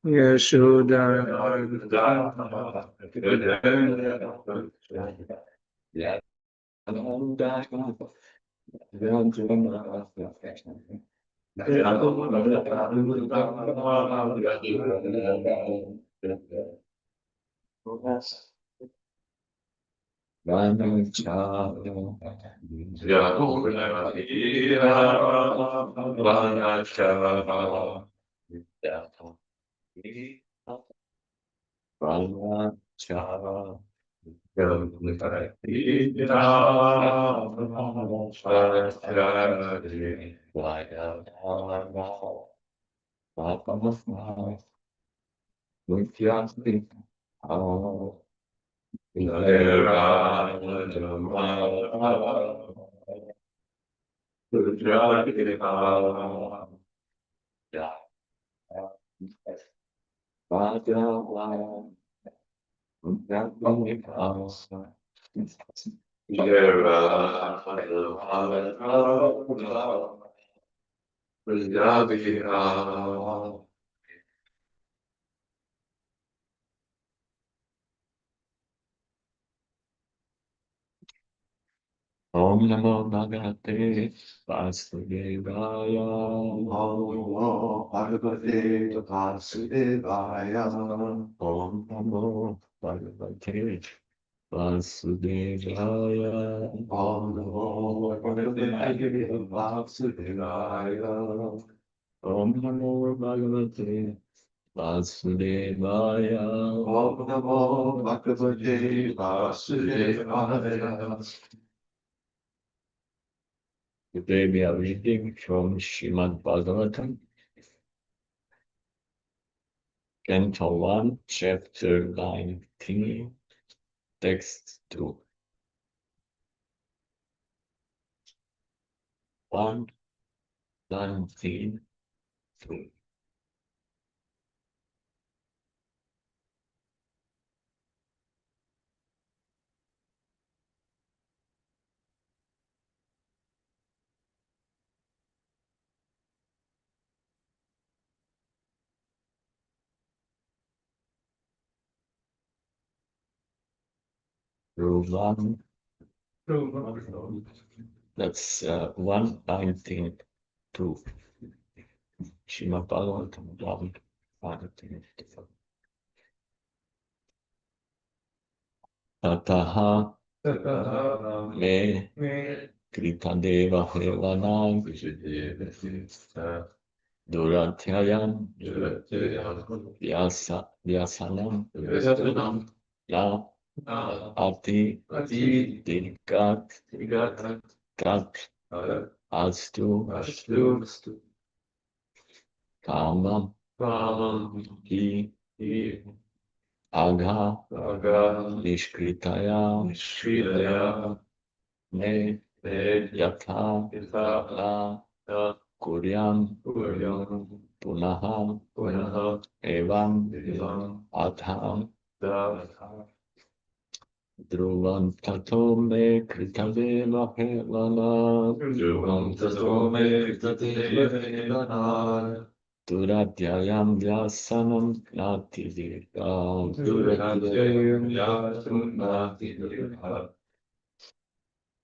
Yashoda Om Namo Bhagavate Vasudevaya. Om Namo Bhagavate Vasudevaya. Om Namo Bhagavate Vasudevaya. Om Namo Bhagavate Vasudevaya. Om Namo Bhagavate Vasudevaya. Om Namo Bhagavate Vasudevaya. Today we are reading from Srimad Bhagavatam, Canto 1, Chapter 19, Text 2. 1:19. Through 1. That's 1:19:2. Srimad Bhagavatam 1:19. Tataha me Kritadeva Hevanam Durathyayam Vyasanam La Ati Digat Tat Astu Kamam Hi Agha Nishkritaya Me Yatha La Kuryam Punaha Evam Adham Dhruvam tato me kritadeva helana Duradhyayam vyasanam natidirgam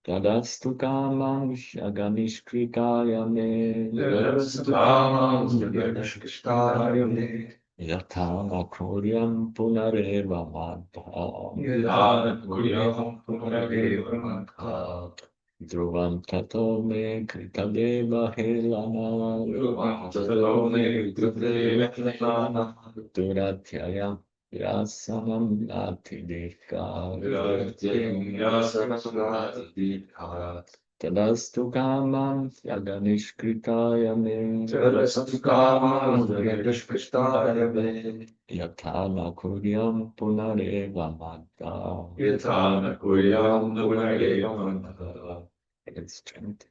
Tadastu kamam shaganishkrikaya me Yatha kuryam punareva madha Dhruvam tato me kritadeva helana Duradhyayam vyasanam natidirgam Tadastu kamam yaganishkritaya me Yatana kuryam punareva madda It's strength.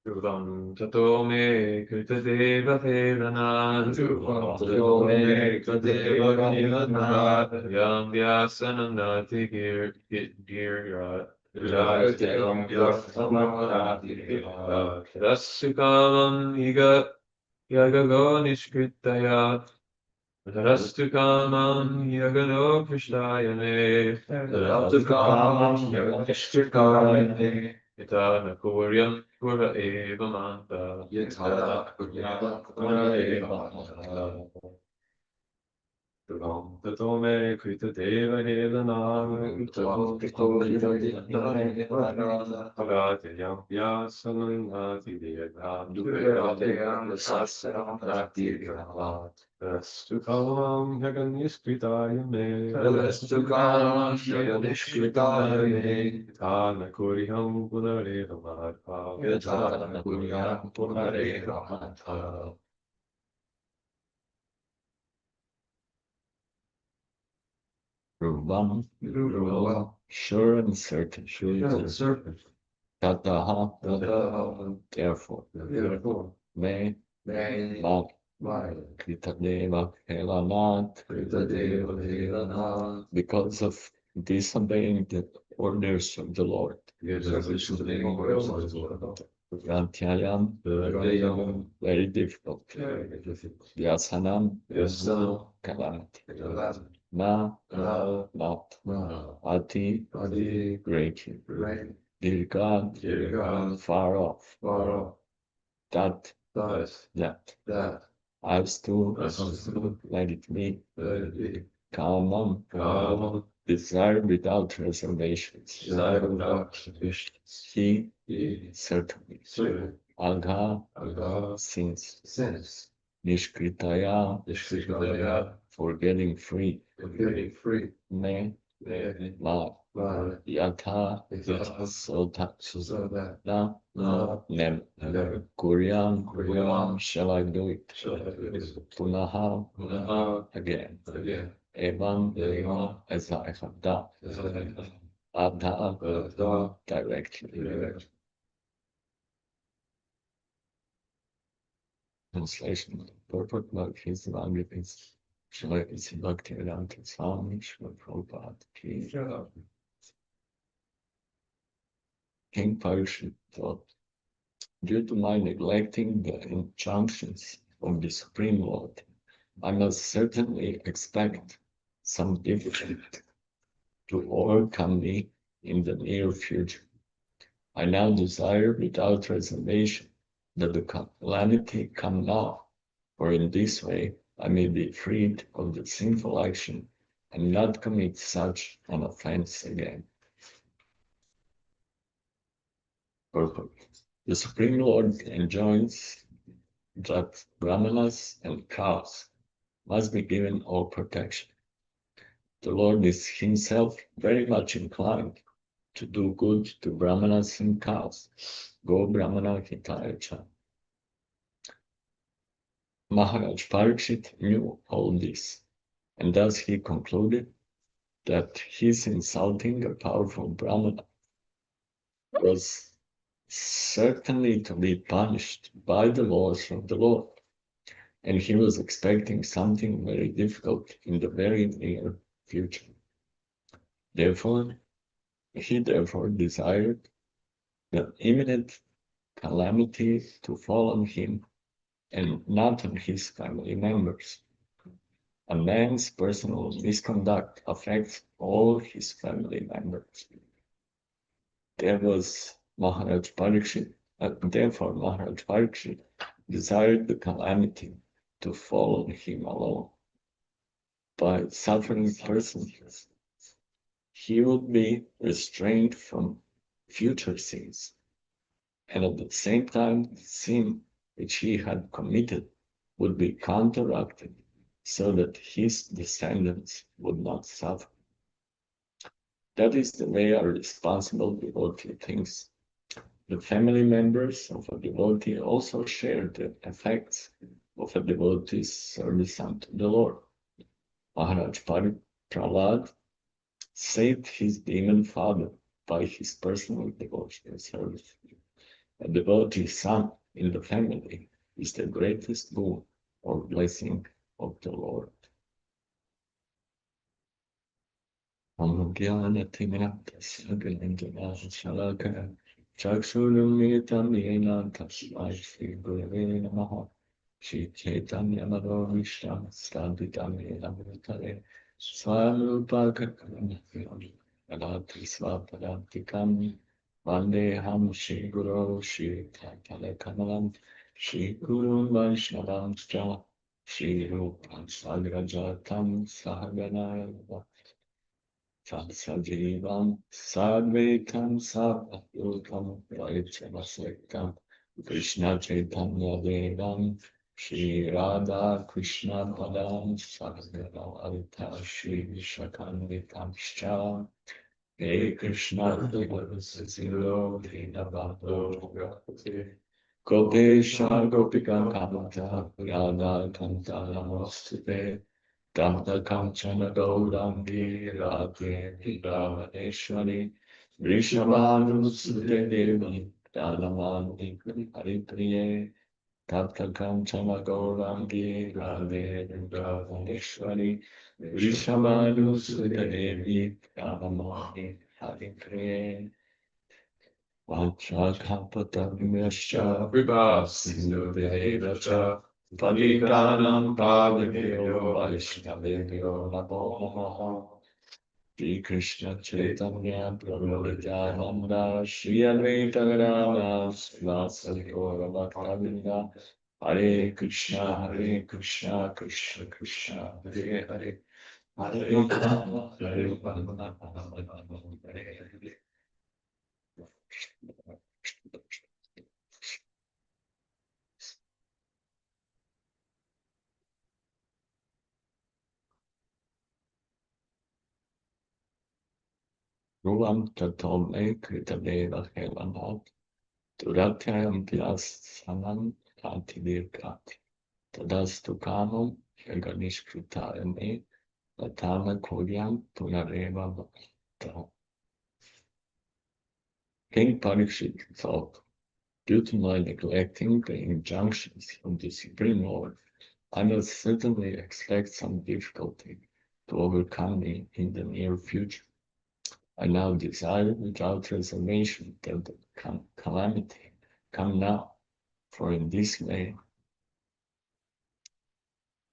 Dhruvam tato me kritadeva helana Yam vyasanam nati girya Dasu kamam Yagago Nishkritaya Tarastu Kamam Yagado Krishnayane Tarastu Kamam Yagashtrikayane Yatana Kuryam Kura Eva Manta Yatara Kuryam Pura Eva Tatome Krita Deva Hedanam Tvam Pito Hidayana Agatiyam Vyasanati Devam Duryateyam Sasram Pratirgavat Astu Kalam Yaganiskritaya Me Tarastu Kamam Yagashtrikayane Tana Kuryam Punareva Madhava Yatara Kuryam Pura Eva Ruvam, Ruva sure and certain. Serpent Tataha, therefore, Therefore me, May mat, my kritadeva, helanat, Deva Devana because of disobeying the orders of the Lord. Yantyayam, very difficult. Vyasanam, calamity. Na, not. Ati, greatly. Dirgad, far off. That, that. As to, let it be. Kamam, desire without reservations. He, certainly. Agha, since. Nishkritaya, for getting free. Me, ma, yatha, so that. Na, nem. Kuryam, shall I do it? Punaha, again. Evam, as I have done. Adha, directly. Translation. Purport of his language is Shri Bhaktivedanta Swami Srila Prabhupada Ki. King Parishit thought, due to my neglecting the injunctions of the Supreme Lord, I must certainly expect some difficulty to overcome me in the near future. I now desire without reservation that the calamity come now, for in this way I may be freed of the sinful action and not commit such an offense again. Purport. The Supreme Lord enjoins that brahmanas and cows must be given all protection. The Lord is himself very much inclined to do good to brahmanas and cows. Go Brahmana Hitaya Cha. Maharaj Parikshit knew all this, and thus he concluded that his insulting a powerful Brahmana was certainly to be punished by the laws of the Lord, and he was expecting something very difficult in the very near future. Therefore, he desired the imminent calamity to fall on him and not on his family members. A man's personal misconduct affects all his family members. Therefore, Maharaj Parikshit desired the calamity to fall on him alone. By suffering persons, he would be restrained from future sins, and at the same time, sin which he had committed would be counteracted so that his descendants would not suffer. That is the way a responsible devotee thinks. The family members of a devotee also share the effects of a devotee's service unto the Lord. Maharaj Prahlad saved his demon father by his personal devotional service. A devotee's son in the family is the greatest boon or blessing of the Lord. Shri Chaitanya Madhavisham Staditame Amritare Swarupa Kakanam Radhati Swapadantikam Vandeham Shri Guru Shri Tatale Kamalam Shri Guru Vaishnavamscha Shri Rupam Sagrajatam Sahagana Sajivam Sadvaitam Sadvaitam Vaichavasvaitam Krishna Chaitanya Devam Shri Radha Krishna Padam Sahagana Alita Shri Vishakanvitam Shah Hey Krishna Silo Dinabando Gopesha Gopika Kamata Radha Kanta Namaste Dhamma Kanchana Gaurangi Radhe Ramaneshwari Vrishabhanu Sute Devi Dhalamani Haripriye Dhamma Kanchana Gaurangi Radhe Ramaneshwari Vrishabhanu Sute Devi Dhalamani Haripriye Vajrakalpatarvimyascha Vibhasinudeviracha Padikanam Pavadeo Vaishnavebhyo Namo Namaha Shri Krishna Chaitanya Prabhu Nityananda Shri Advaita Gadadhara Srivasadi Gaura Bhaktavinda Hare Krishna Krishna Krishna Hare Hare Hare Rama Hare Rama Hare Hare Ruam Tatome Kritabeva Helanat Duratyam Pyasanam Kantivirkat Tadastu Kamam Yaganishkritayame Latana Kodyam Punareva Bhakta. King Parikshit thought, due to my neglecting the injunctions from the Supreme Lord, I must certainly expect some difficulty to overcome me in the near future. I now desire without reservation that the calamity come now, for in this way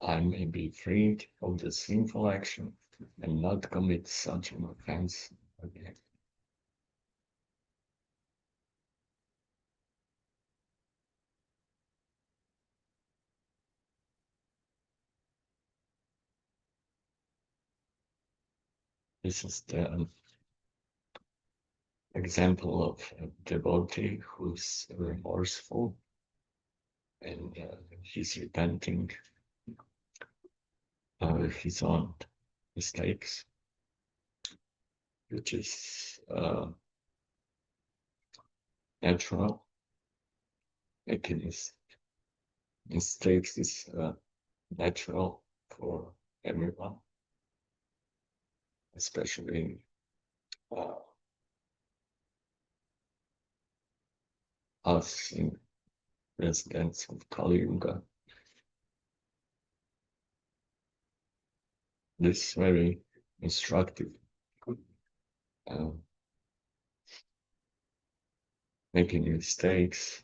I may be freed of the sinful action and not commit such an offense again. This is the example of a devotee who's remorseful and he's repenting his own mistakes, which is natural. Making mistakes is natural for everyone, especially us in residents of Kali Yuga. This is very instructive. Making mistakes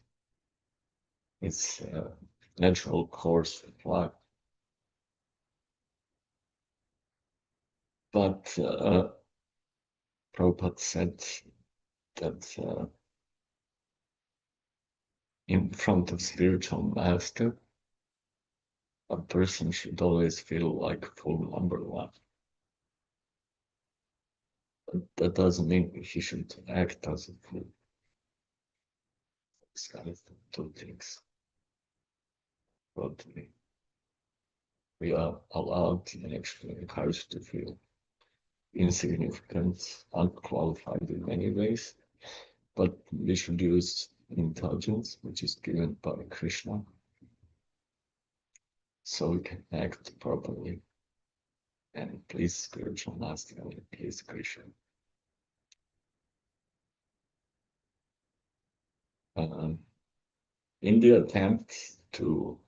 is a natural course of life. But Prabhupada said that in front of spiritual master, a person should always feel like fool number one. But that doesn't mean he should act as a fool. It's kind of two things. But we are allowed and actually encouraged to feel insignificant, unqualified in many ways, but we should use intelligence, which is given by Krishna, so we can act properly and please spiritual master and please Krishna. In the attempt to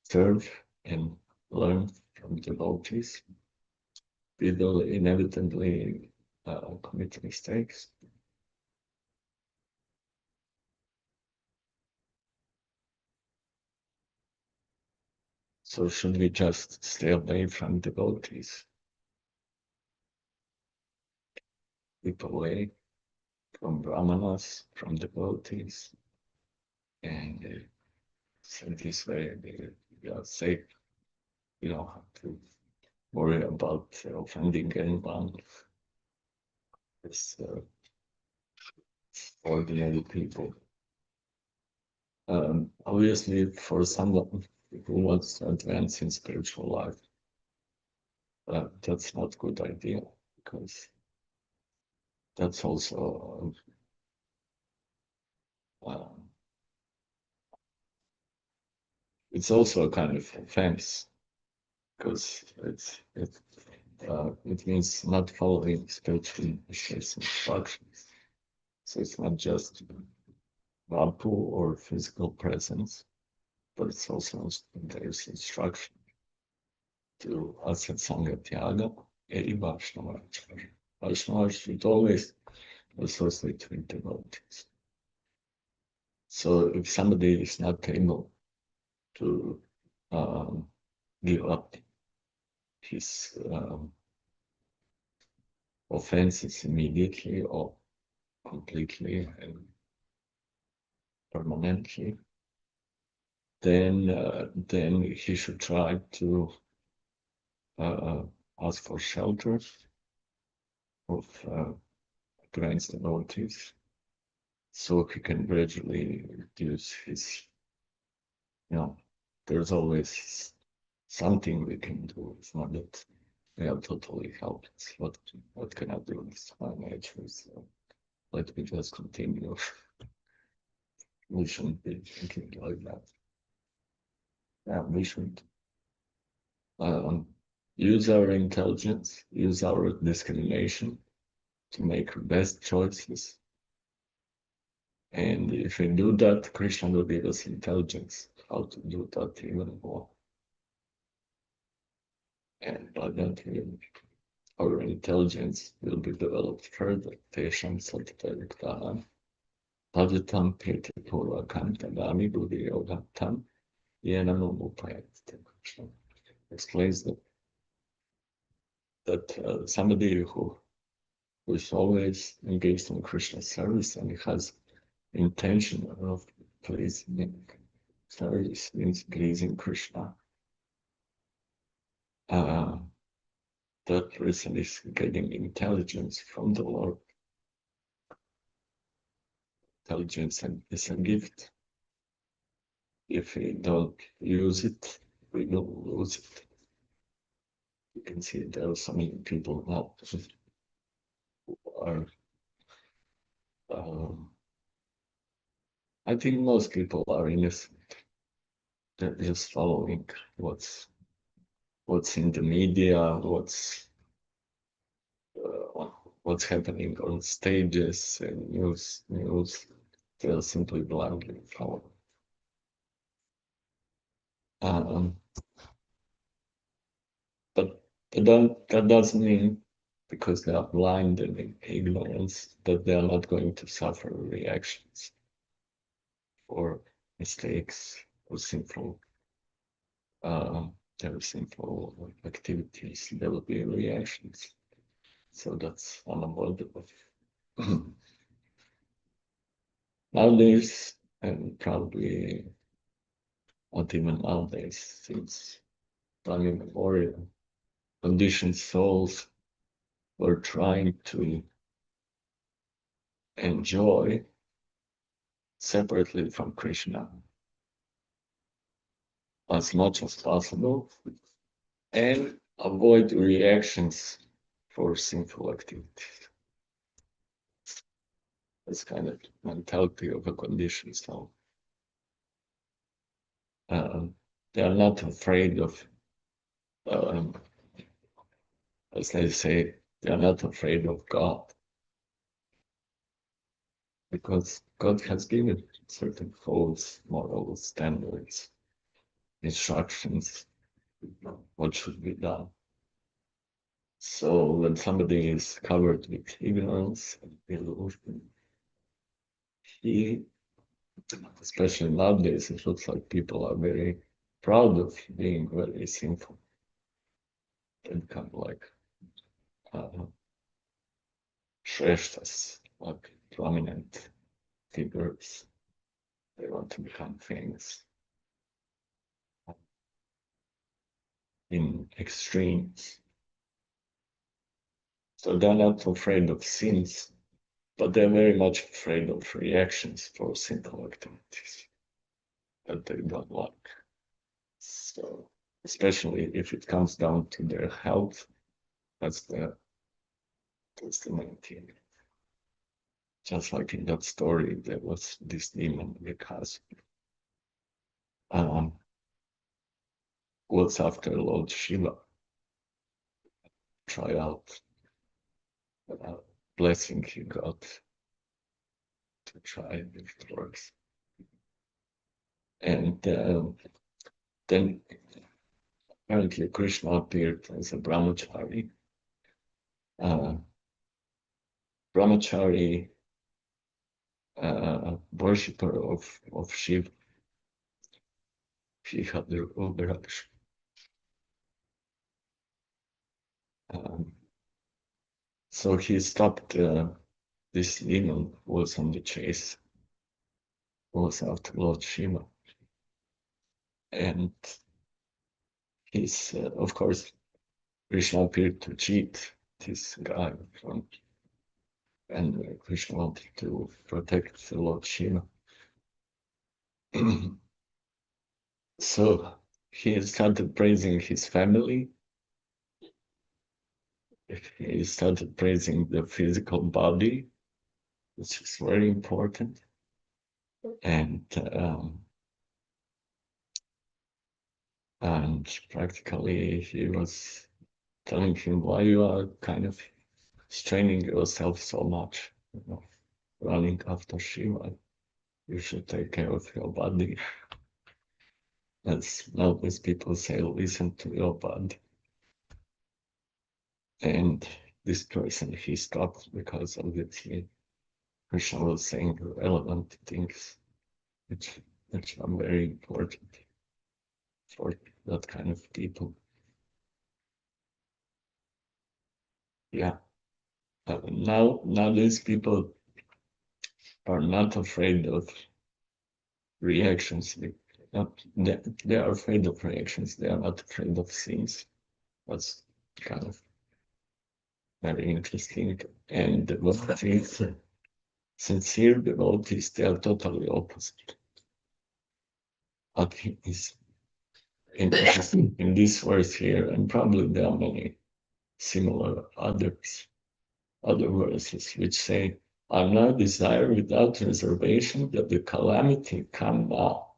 serve and learn from devotees, we will inevitably commit mistakes. So should we just stay away from devotees? Keep away from brahmanas, from devotees, and so this way we are safe. You don't have to worry about offending anyone. It's ordinary people. Obviously, for someone who wants to advance in spiritual life, that's not a good idea, because that's also it's also a kind of offense, because it means not following spiritual instructions. So it's not just Vapu or physical presence, but it's also there's instruction to Asatsanga Tyaga and Vaishnava. Vaishnava should always associate with devotees. So if somebody is not able to give up his offenses immediately or completely and permanently, then he should try to ask for shelter of against devotees, so he can gradually reduce his. There's always something we can do. It's not that we are totally helpless. What can I do? It's my nature. So let me just continue. We shouldn't be thinking like that. Yeah, we should use our intelligence, use our discrimination to make best choices. And if we do that, Krishna will give us intelligence how to do that even more. And by that, our intelligence will be developed further. Tesham satyaviktaha tajatam petipurvakam tadami buddhi yogatam yenam upayate. Krishna explains that somebody who is always engaged in Krishna service and has intention of pleasing service means pleasing Krishna. That person is getting intelligence from the Lord. Intelligence is a gift. If we don't use it, we will lose it. You can see there are so many people now who are. I think most people are innocent. They're just following what's in the media, what's happening on stages and news. They'll simply blindly follow. But that doesn't mean, because they are blind and in ignorance, that they are not going to suffer reactions or mistakes or sinful activities. There will be reactions. So that's unavoidable. Nowadays, and probably not even nowadays, since time immemorial, conditioned souls were trying to enjoy separately from Krishna as much as possible and avoid reactions for sinful activities. That's kind of mentality of a conditioned soul. They are not afraid of, as they say, they are not afraid of God, because God has given certain codes, moral standards, instructions, what should be done. So when somebody is covered with ignorance and delusion, especially nowadays, it looks like people are very proud of being very sinful. They become like shrestha's, like prominent figures. They want to become famous in extremes. So they're not afraid of sins, but they're very much afraid of reactions for sinful activities that they don't like. So, especially if it comes down to their health, that's the main thing. Just like in that story, there was this demon because was after Lord Shiva. Try out blessing he got to try if it works. And then apparently Krishna appeared as a brahmachari. Brahmachari worshipper of Shiva. He had the Rudraksh. So he stopped this demon who was on the chase, who was after Lord Shiva. And he's, of course, Krishna appeared to cheat this guy and Krishna wanted to protect the Lord Shiva. So he started praising his family. He started praising the physical body, which is very important. And practically he was telling him why you are kind of straining yourself so much, running after Shiva. You should take care of your body. As nowadays people say, listen to your body. And this person, he stopped because obviously Krishna was saying relevant things which are very important for that kind of people. Yeah. Now these people are not afraid of reactions. They are afraid of reactions. They are not afraid of sins. That's kind of very interesting. And what is sincere devotees, they are totally opposite. Is in this verse here, and probably there are many similar other verses which say, I now desire without reservation that the calamity come now.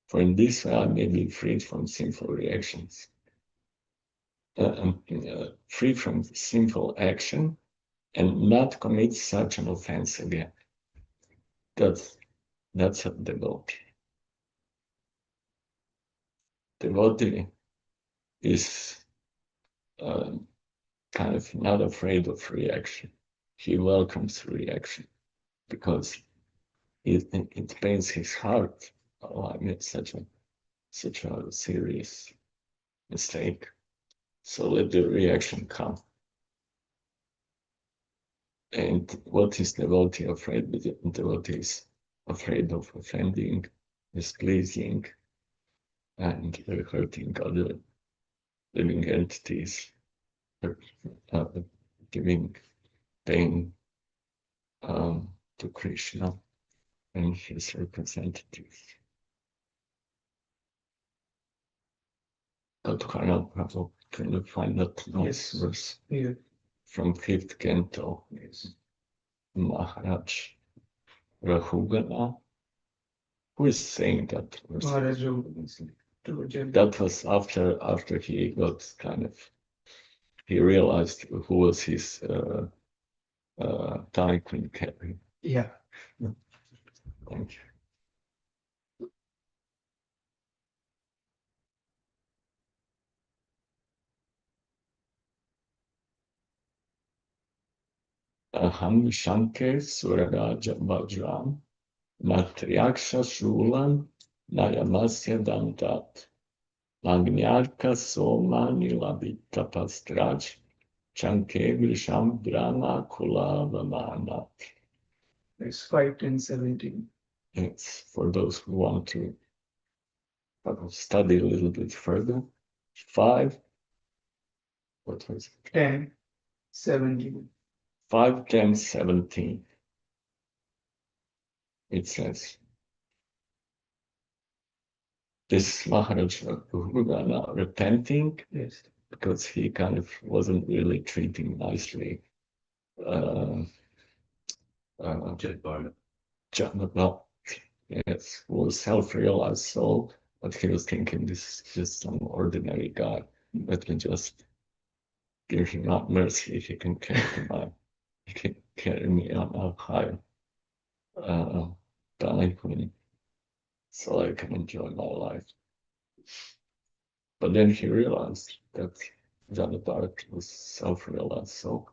For in this way I may be freed from sinful reactions. Free from sinful action and not commit such an offense again. That's a devotee. Devotee is kind of not afraid of reaction. He welcomes reaction because it pains his heart. Oh, I made such a serious mistake. So let the reaction come. And what is devotee afraid of? Devotee is afraid of offending, displeasing, and hurting other living entities, giving pain to Krishna and his representatives. Prabhu, can you find that nice verse from 5th canto? Yes. Maharaj Rahugana. Who is saying that verse? That was after he got kind of, he realized who was his Thai Queen carry. Yeah. Thank you. Aham Shanke Suraraja Vajram Matriyaksha Shulan Nayamasya Dandat, Magnyarka Soma Nilabita Pastraj, Chanke Visham Brahma Kula Vamana. It's 5, 10, 17. It's for those who want to study a little bit further. 5, what was it? 10, 17. 5, 10, 17. It says, this Maharaja Bhugana repenting Yes. because he kind of wasn't really treating nicely Jet bar. well, yes, was self-realized soul, but he was thinking this is just some ordinary guy. Let me just give him up mercy. He can carry me on a higher balcony so I can enjoy my life. But then he realized that Janabarat was self-realized soul.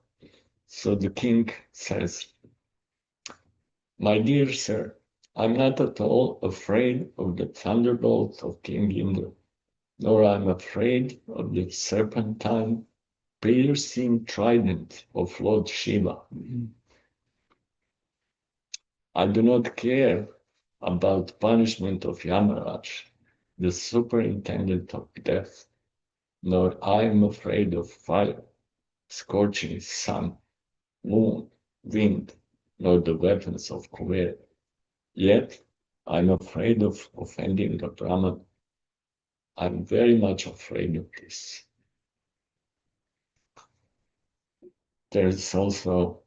So the king says, my dear sir, I'm not at all afraid of the thunderbolt of King Bindu, nor I'm afraid of the serpentine piercing trident of Lord Shiva. I do not care about punishment of Yamaraj, the superintendent of death, nor I am afraid of fire, scorching sun, moon, wind, nor the weapons of Kuber. Yet I'm afraid of offending the Brahman. I'm very much afraid of this. There's also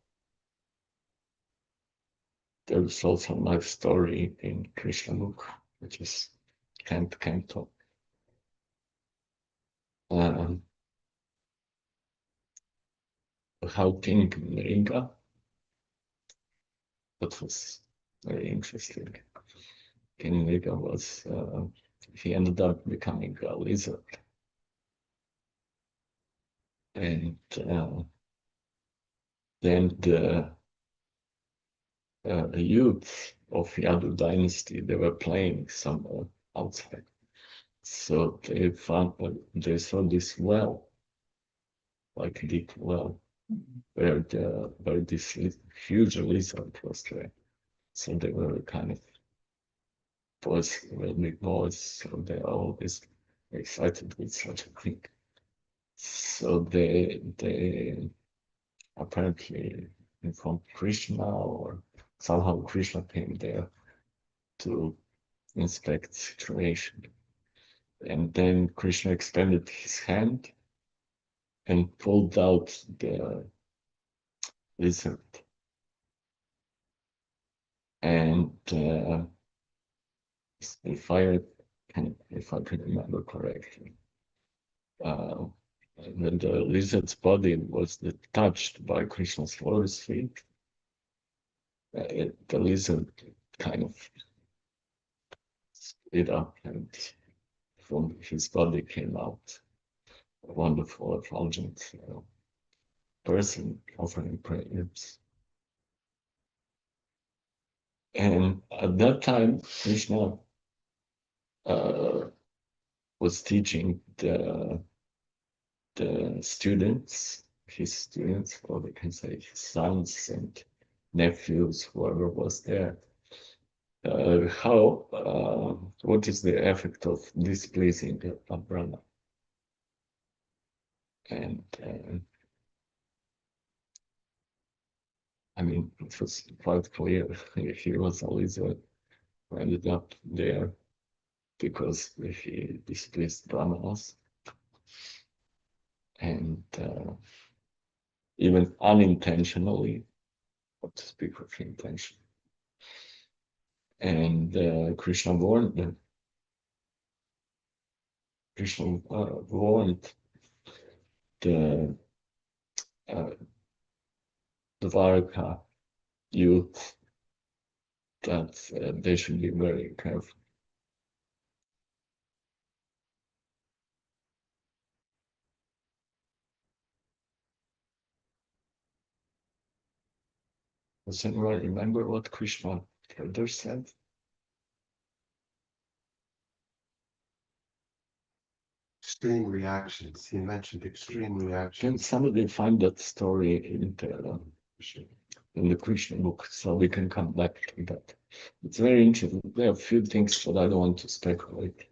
my story in Krishna book, which is Canto. How King Mringa, that was very interesting. King Mringa was, he ended up becoming a lizard. And then the youth of Yadu dynasty, they were playing somewhere outside. So they saw this well, like a deep well, where this huge lizard was there. So they were kind of boys, were big boys, so they are always excited with such a thing. So they apparently informed Krishna, or somehow Krishna came there to inspect the situation. And then Krishna extended his hand and pulled out the lizard. And if I can remember correctly, when the lizard's body was touched by Krishna's lotus feet, the lizard kind of split up, and from his body came out a wonderful, effulgent person offering prayers. And at that time, Krishna was teaching the students, his students, or we can say his sons and nephews, whoever was there, what is the effect of displeasing a Brahma. And I mean, it was quite clear he was a lizard who ended up there because he displeased Brahmanas. And even unintentionally, what to speak of intention. And Krishna warned them. Krishna warned the Dvaraka youth that they should be very careful. Does anyone remember what Krishna further said? extreme reactions. He mentioned extreme Can reactions. somebody find that story in the Krishna book so we can come back to that? It's very interesting. There are a few things that I don't want to speculate.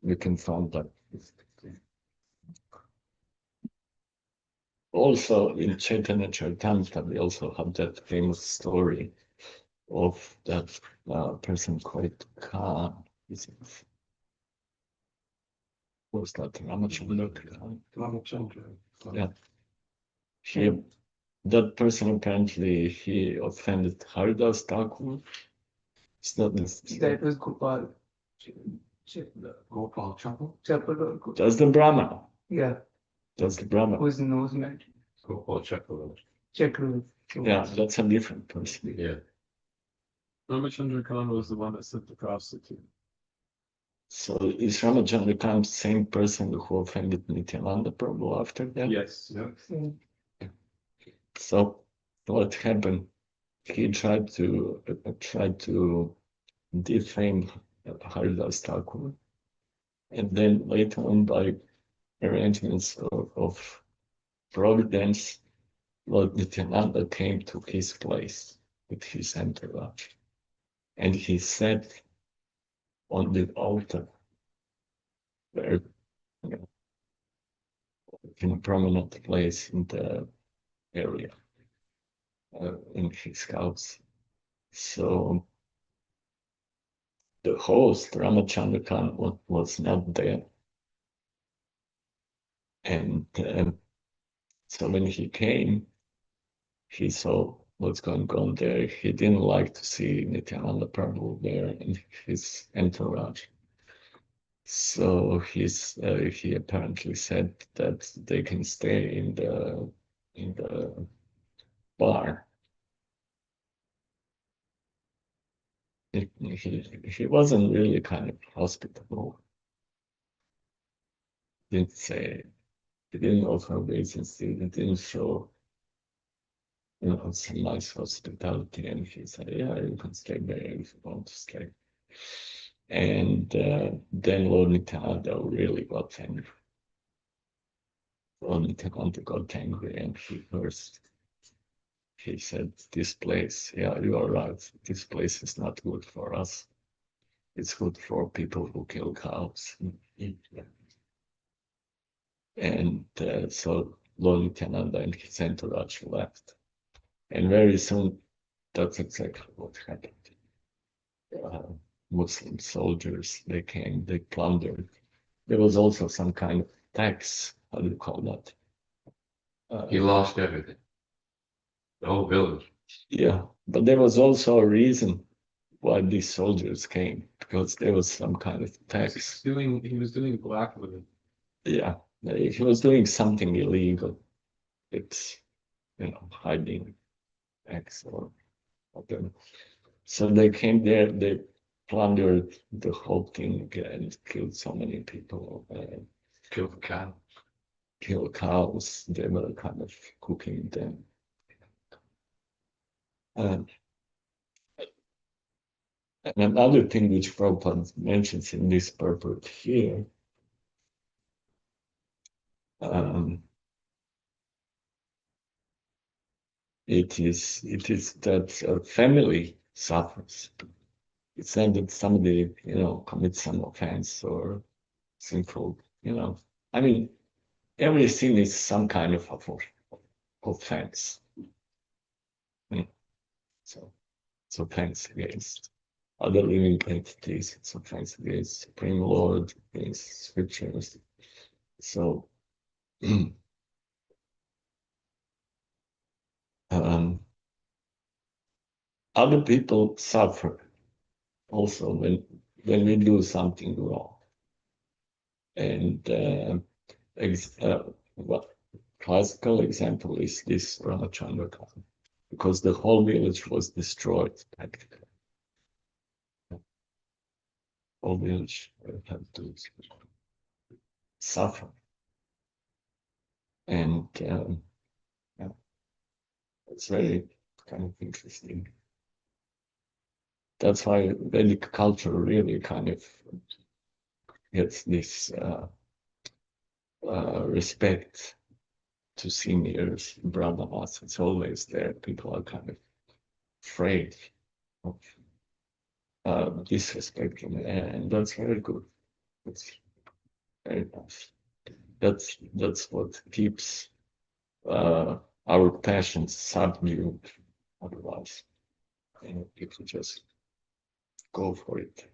We can find that. Also, in Chaitanya Charitamrita, we also have that famous story of that person called Khan. Was that Ramachandra Khan? Ramachandra. Yeah. That person apparently he offended Haridas Thakur. It's not this. That was Gopal. Gopal Chapel. Chapel or Gopal. That's the Brahma. Yeah, That's the Brahma. who's nose man. Gopal Chakravarti. Chakravarti. Yeah, that's a different person. Yeah. Ramachandra Khan was the one that sent the prostitute. So is Ramachandra Khan the same person who offended Nityananda Prabhu after that? Yes. Yeah. So what happened? He tried to defame Haridas Thakur, and then later on, by arrangements of Providence, Lord Nityananda came to his place with his entourage, and he sat on the altar there, in a prominent place in the area, in his house. So the host, Ramachandra Khan, was not there. And so when he came, he saw what's going on there. He didn't like to see Nityananda Prabhu there and his entourage. So he apparently said that they can stay in the bar. He wasn't really kind of hospitable. He didn't offer reasons. He didn't show some nice hospitality, and he said, "Yeah, you can stay there if you want to stay." And then Lord Nityananda really got angry. Lord Nityananda got angry, and he said, "This place, yeah, you are right. This place is not good for us. It's good for people who kill cows." And so Lord Nityananda and his entourage left. And very soon, that's exactly what happened. Muslim soldiers, they came, they plundered. There was also some kind of tax, how do you call that? He lost everything. The whole village. Yeah, but there was also a reason why these soldiers came, because there was some kind of tax. He was doing black with it. Yeah, he was doing something illegal. It's, hiding tax or whatever. So they came there, they plundered the whole thing and killed so many people. Killed the cow. Killed cows. They were kind of cooking them. And another thing which Prabhupada mentions in this purport here, it is that a family suffers. It's not that somebody, commits some offense or sinful, I mean, every sin is some kind of offense. So it's offense against other living entities, it's offense against Supreme Lord, against scriptures. So other people suffer also when we do something wrong. And classical example is this Ramachandra Khan, because the whole village was destroyed practically. Whole village had to suffer. And it's very kind of interesting. That's why Vedic culture really kind of gets this respect to seniors, brahmanas. It's always there. People are kind of afraid of disrespecting, and that's very good. It's very nice. That's what keeps our passions subdued. Otherwise, people just go for it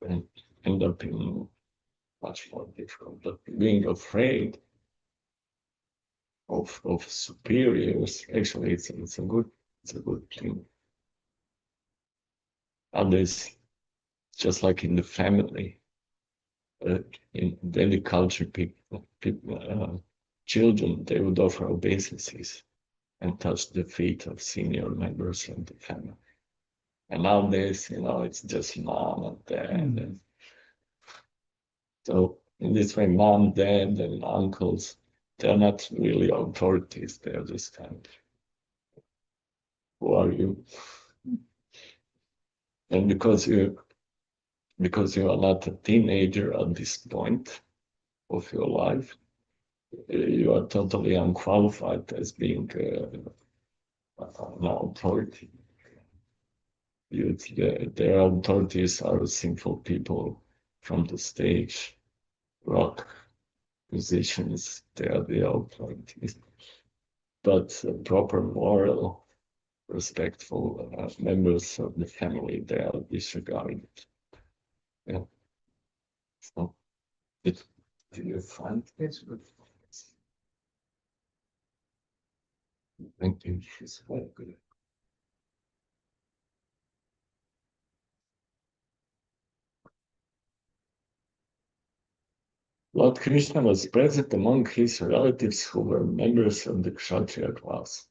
and end up in much more difficult. But being afraid of superiors, actually, it's a good thing. Others, just like in the family, in Vedic culture, children, they would offer obeisances and touch the feet of senior members of the family. And nowadays, it's just mom and dad. And so in this way, mom, dad, and uncles, they're not really authorities. They're just kind of, who are you? And because you are not a teenager at this point of your life, you are totally unqualified as being an authority. Their authorities are sinful people from the stage, rock musicians, they are the authorities. But proper moral, respectful members of the family, they are disregarded. Yeah. So, do you find this? Thank you. It's very good. Lord Krishna was present among his relatives who were members of the Kshatriya class.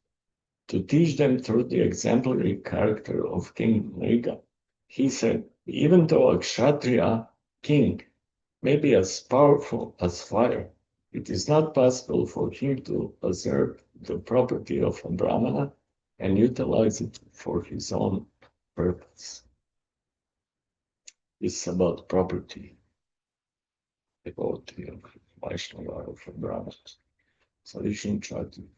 To teach them through the exemplary character of King Mriga, he said, even though a Kshatriya king may be as powerful as fire, it is not possible for him to usurp the property of a Brahmana and utilize it for his own purpose. It's about property, devotee of Vaishnava of a Brahmana. So you shouldn't try to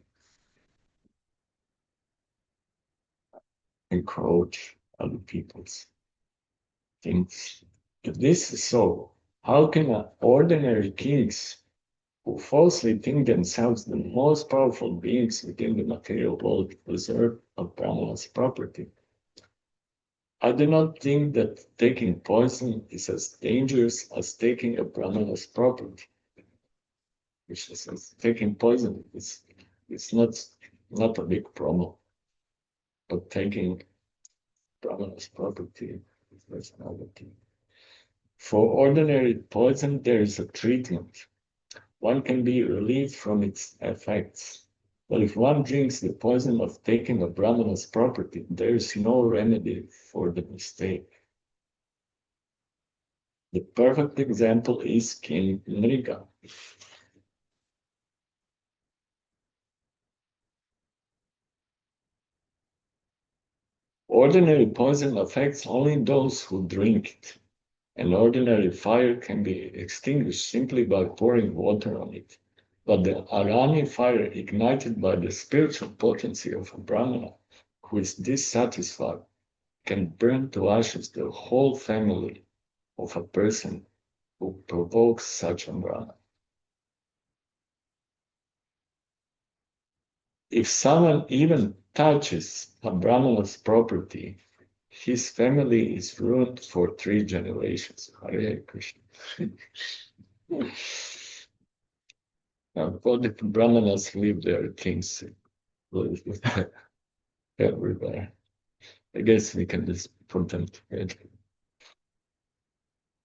encroach other people's things. If this is so, how can ordinary kings who falsely think themselves the most powerful beings within the material world usurp a Brahmana's property? I do not think that taking poison is as dangerous as taking a Brahmana's property. Which is taking poison is not a big problem. But taking Brahmana's property is another thing. For ordinary poison, there is a treatment. One can be relieved from its effects. But if one drinks the poison of taking a Brahmana's property, there is no remedy for the mistake. The perfect example is King Nriga. Ordinary poison affects only those who drink it. An ordinary fire can be extinguished simply by pouring water on it. But the Arani fire ignited by the spiritual potency of a Brahmana who is dissatisfied can burn to ashes the whole family of a person who provokes such a Brahmana. If someone even touches a Brahmana's property, his family is ruined for 3 generations. Hare Krishna. Now, all the Brahmanas leave their kings everywhere. I guess we can just put them together.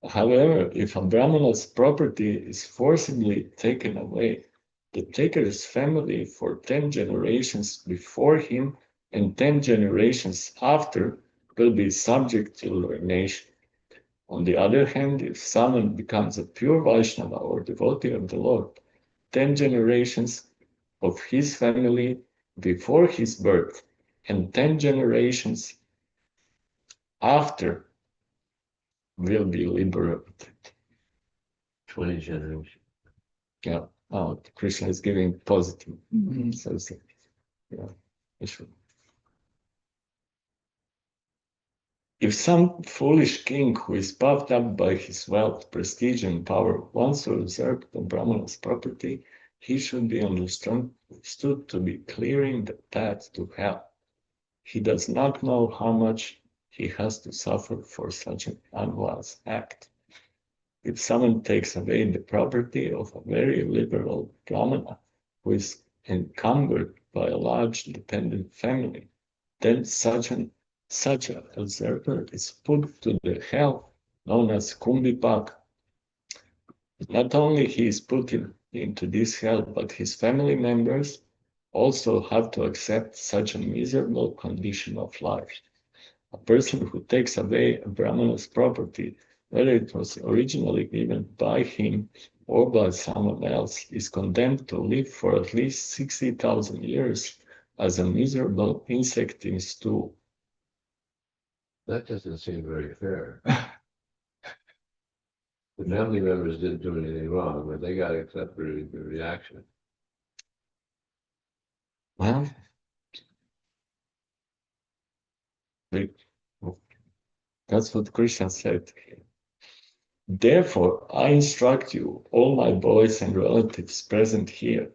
However, if a Brahmana's property is forcibly taken away, the taker's family for 10 generations before him and 10 generations after will be subject to ruination. On the other hand, if someone becomes a pure Vaishnava or devotee of the Lord, 10 generations of his family before his birth and 10 generations after will be liberated. 20 generations. Yeah. Oh, Krishna is giving positive. Mhm. So, yeah, it should. If some foolish king who is puffed up by his wealth, prestige, and power wants to usurp the Brahmana's property, he should be understood to be clearing the path to hell. He does not know how much he has to suffer for such an unwise act. If someone takes away the property of a very liberal Brahmana who is encumbered by a large dependent family, then such a usurper is put to the hell known as Kumbipak. Not only he is put into this hell, but his family members also have to accept such a miserable condition of life. A person who takes away a Brahmana's property, whether it was originally given by him or by someone else, is condemned to live for at least 60,000 years as a miserable insect in stew. That doesn't seem very fair. The family members didn't do anything wrong, but they got to accept the reaction. Well, that's what Krishna said. Therefore, I instruct you, all my boys and relatives present here,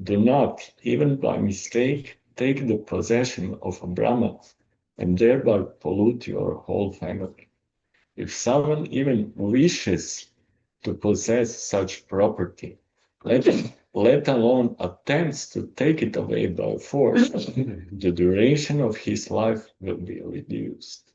do not, even by mistake, take the possession of a Brahman and thereby pollute your whole family. If someone even wishes to possess such property, let alone attempts to take it away by force, the duration of his life will be reduced.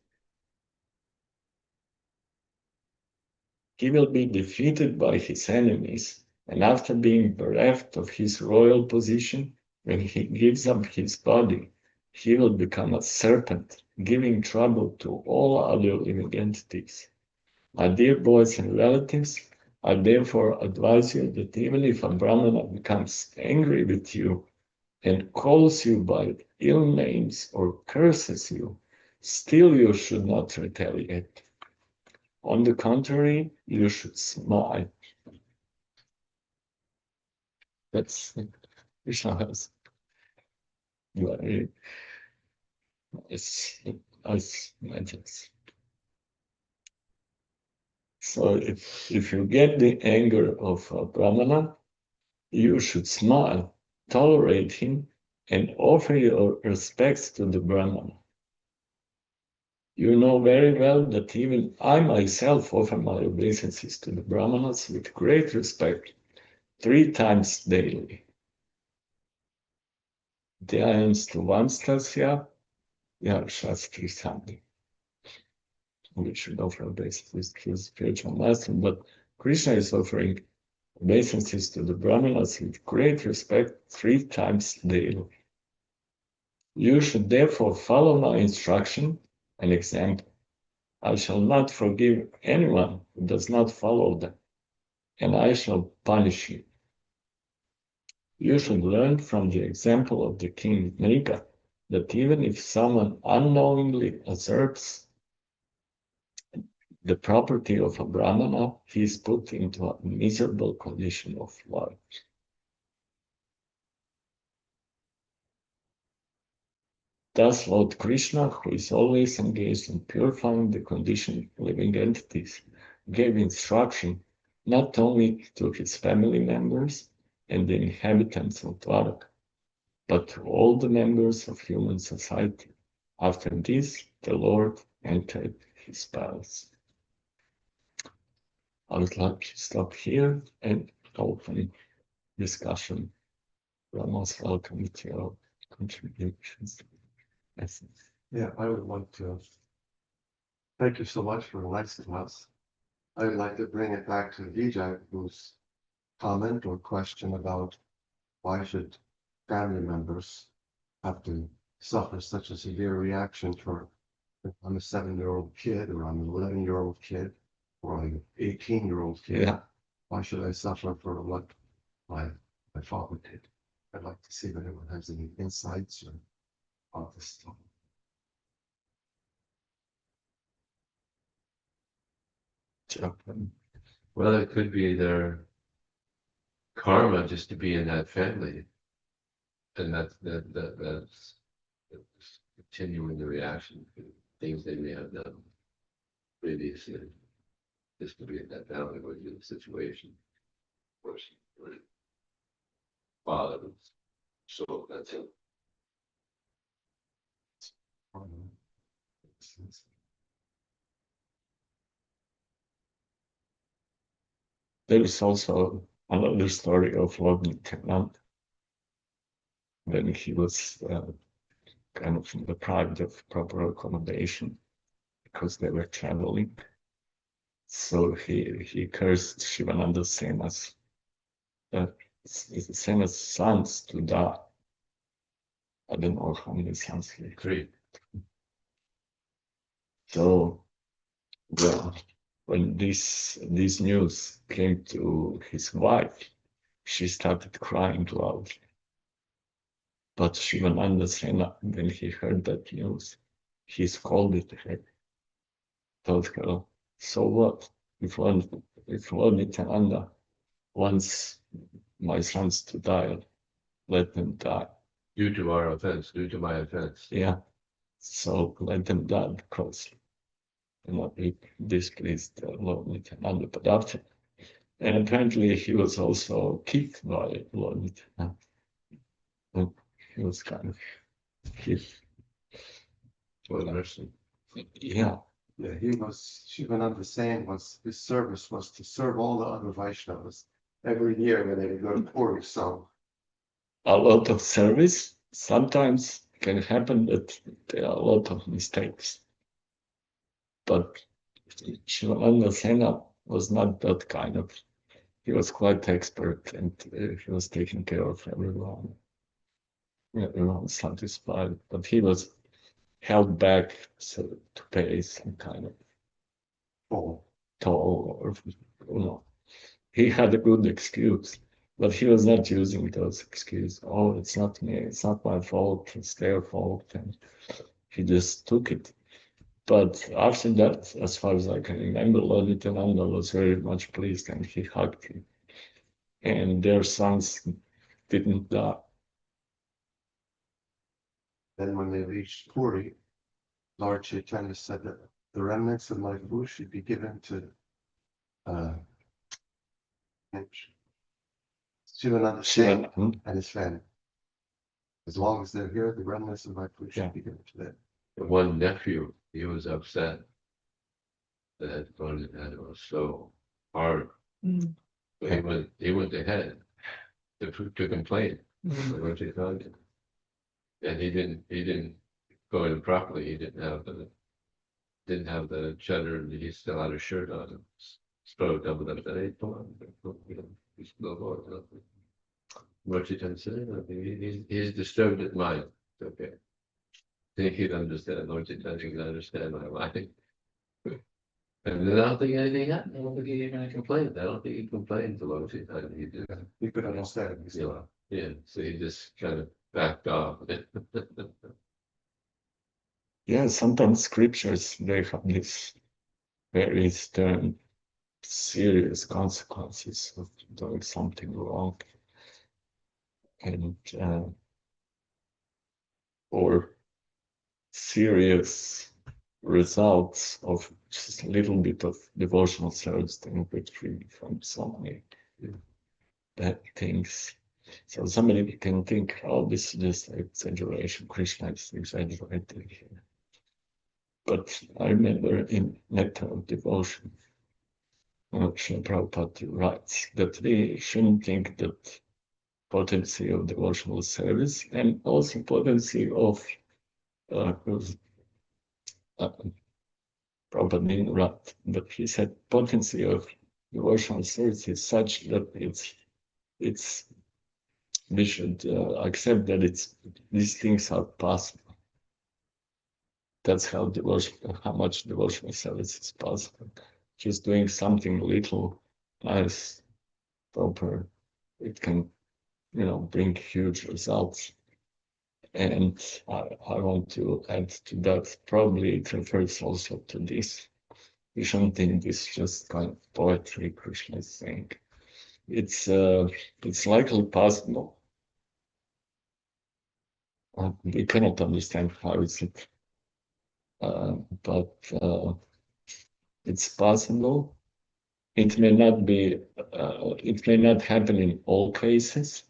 He will be defeated by his enemies, and after being bereft of his royal position, when he gives up his body, he will become a serpent, giving trouble to all other living entities. My dear boys and relatives, I therefore advise you that even if a Brahmana becomes angry with you and calls you by ill names or curses you, still you should not retaliate. On the contrary, you should smile. That's Krishna has very nice methods. So if you get the anger of a Brahmana, you should smile, tolerate him, and offer your respects to the Brahmana. You know very well that even I myself offer my obeisances to the Brahmanas with great respect, 3 times daily. Dhyanstuvamstasya Shastri Sandhi. We should offer obeisances to the spiritual master, but Krishna is offering obeisances to the Brahmanas with great respect 3 times daily. You should therefore follow my instruction and example. I shall not forgive anyone who does not follow them, and I shall punish you. You should learn from the example of the king Nika that even if someone unknowingly usurps the property of a Brahmana, he is put into a miserable condition of life. Thus, Lord Krishna, who is always engaged in purifying the conditioned living entities, gave instruction not only to his family members and the inhabitants of Dwaraka, but to all the members of human society. After this, the Lord entered his palace. I would like to stop here and open discussion. You are most welcome with your contributions. Yes. Yeah, I would like to thank you so much for enlightening us. I would like to bring it back to Vijay, whose comment or question about why should family members have to suffer such a severe reaction for if I'm a 7-year-old kid or I'm an 11-year-old kid or I'm an 18-year-old kid. Yeah. Why should I suffer for what my father did? I'd like to see if anyone has any insights or on this stuff. Well, it could be karma just to be in that family. And that's continuing the reaction to things they may have done previously. Just to be in that family was the situation. Of course, father. So that's it. There is also another story of Lord Nityananda when he was kind of deprived of proper accommodation because they were traveling. So he cursed Shivananda Sena's Sena's sons to die. I don't know how many sons he had. 3. So when this news came to his wife, she started crying loudly. But Shivananda Sena, when he heard that news, he scolded her, told her, so what? If Lord Nityananda wants my sons to die, let them die. Due to our offense, due to my offense. Yeah. So let them die because it displeased Lord Nityananda. But after, and apparently he was also kicked by Lord Nityananda. He was kind of kicked. Well, mercy. Yeah. Yeah, Shivananda saying his service was to serve all the other Vaishnavas every year when they would go to Puri. So A lot of service sometimes can happen that there are a lot of mistakes. But Shivananda Sena was not that kind of, he was quite expert and he was taking care of everyone. Everyone was satisfied, but he was held back so to pay some kind of toll or he had a good excuse, but he was not using those excuses. Oh, it's not me, it's not my fault, it's their fault, and he just took it. But after that, as far as I can remember, Lord Nityananda was very much pleased and he hugged him. And their sons didn't die. then when they reached Puri, Lord Chaitanya said that the remnants of my food should be given to Shivananda Singh and his family. As long as they're here, the remnants of my food should be given to them. One nephew, he was upset that Lord Nityananda was so hard. So he went ahead to complain. Lord Chaitanya. And he didn't go in properly. He didn't have the cheddar. He still had a shirt on him. So doubled up that 8 What you can say, he's disturbed at mind. Okay. I think he'd understand. Lord Chaitanya can understand my mind. And then I don't think anything happened. I don't think he even complained. I don't think he complained to Lord Chaitanya. He could understand. Yeah. So he just kind of backed off. Yeah, sometimes scriptures, they have this very stern, serious consequences of doing something wrong. And or serious results of just a little bit of devotional service can get free from so many bad things. So somebody can think, oh, this is just exaggeration. Krishna is exaggerating here. But I remember in Nectar of Devotion, Srila Prabhupada writes that we shouldn't think that potency of devotional service and also potency of Prabhupada didn't write, but he said potency of devotional service is such that it's we should accept that these things are possible. That's how much devotional service is possible. Just doing something little, nice, proper, it can, bring huge results. And I want to add to that, probably it refers also to this. We shouldn't think this just kind of poetry Krishna is saying. it's likely possible. We cannot understand how it's it, but it's possible. It may not be. It may not happen in all cases.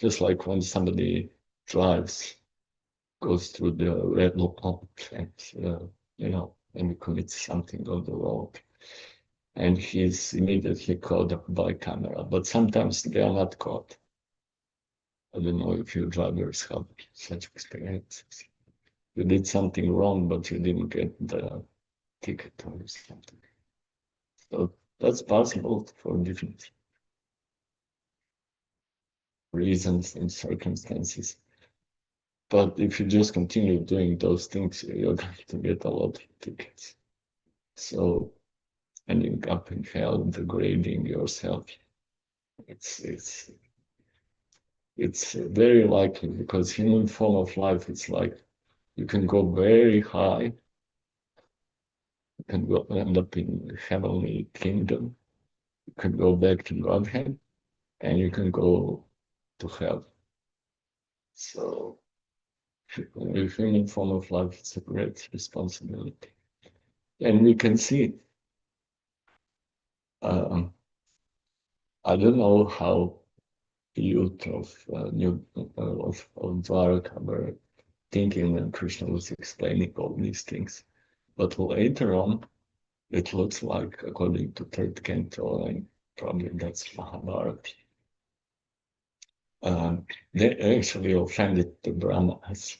Just like when somebody drives, goes through the red light, and and commits something on the road, and he's immediately caught by camera. But sometimes they are not caught. I don't know if you drivers have such experiences. You did something wrong, but you didn't get the ticket or something. So that's possible for different reasons and circumstances. But if you just continue doing those things, you're going to get a lot of tickets. So ending up in hell, degrading yourself, it's very likely, because human form of life is like you can go very high, you can go end up in the heavenly kingdom, you can go back to Godhead, and you can go to hell. So the human form of life is a great responsibility. And we can see, I don't know how the youth of Dwarka were thinking when Krishna was explaining all these things. But later on, it looks like, according to third canto, and probably that's Mahabharata, they actually offended the Brahmanas.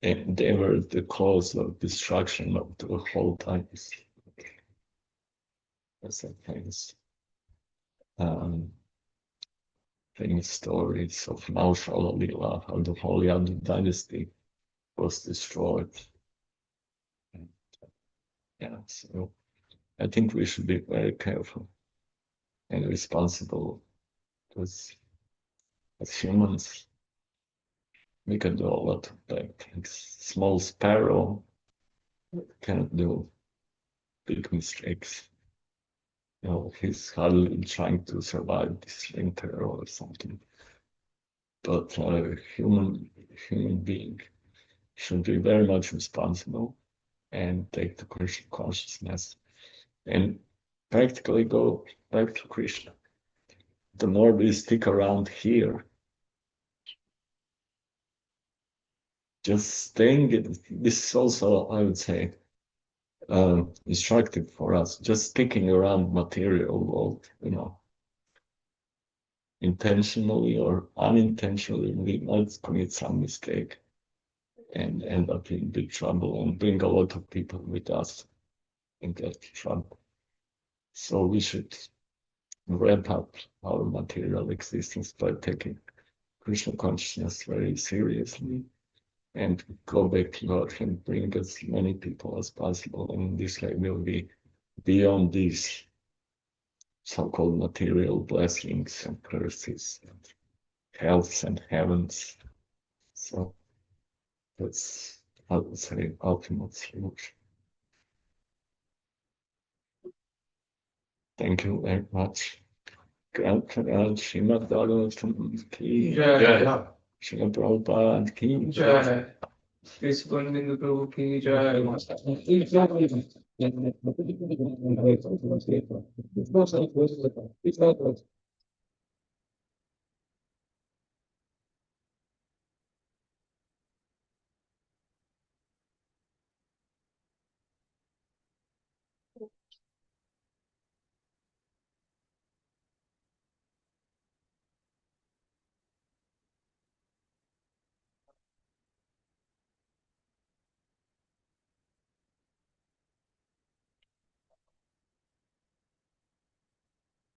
And they were the cause of destruction of the whole dynasty. That's a famous stories of Naushala Lila, how the whole Yadu dynasty was destroyed. And, yeah, so I think we should be very careful and responsible, because as humans, we can do a lot of bad things. Small sparrow cannot do big mistakes. He's hardly trying to survive this winter or something. But a human being should be very much responsible and take the Krishna consciousness and practically go back to Krishna. The more we stick around here, just staying, this is also, I would say, instructive for us. Just sticking around material world, intentionally or unintentionally, we might commit some mistake and end up in big trouble and bring a lot of people with us in that trouble. So we should wrap up our material existence by taking Krishna consciousness very seriously and go back to God and bring as many people as possible. And this way we'll be beyond these so-called material blessings and curses and hells and heavens. So that's, I would say, ultimate solution. Thank you very much. Srimad Bhagavatam ki Jai. Srila Prabhupada ki Jai. Please go in the Prabhu ki Jai.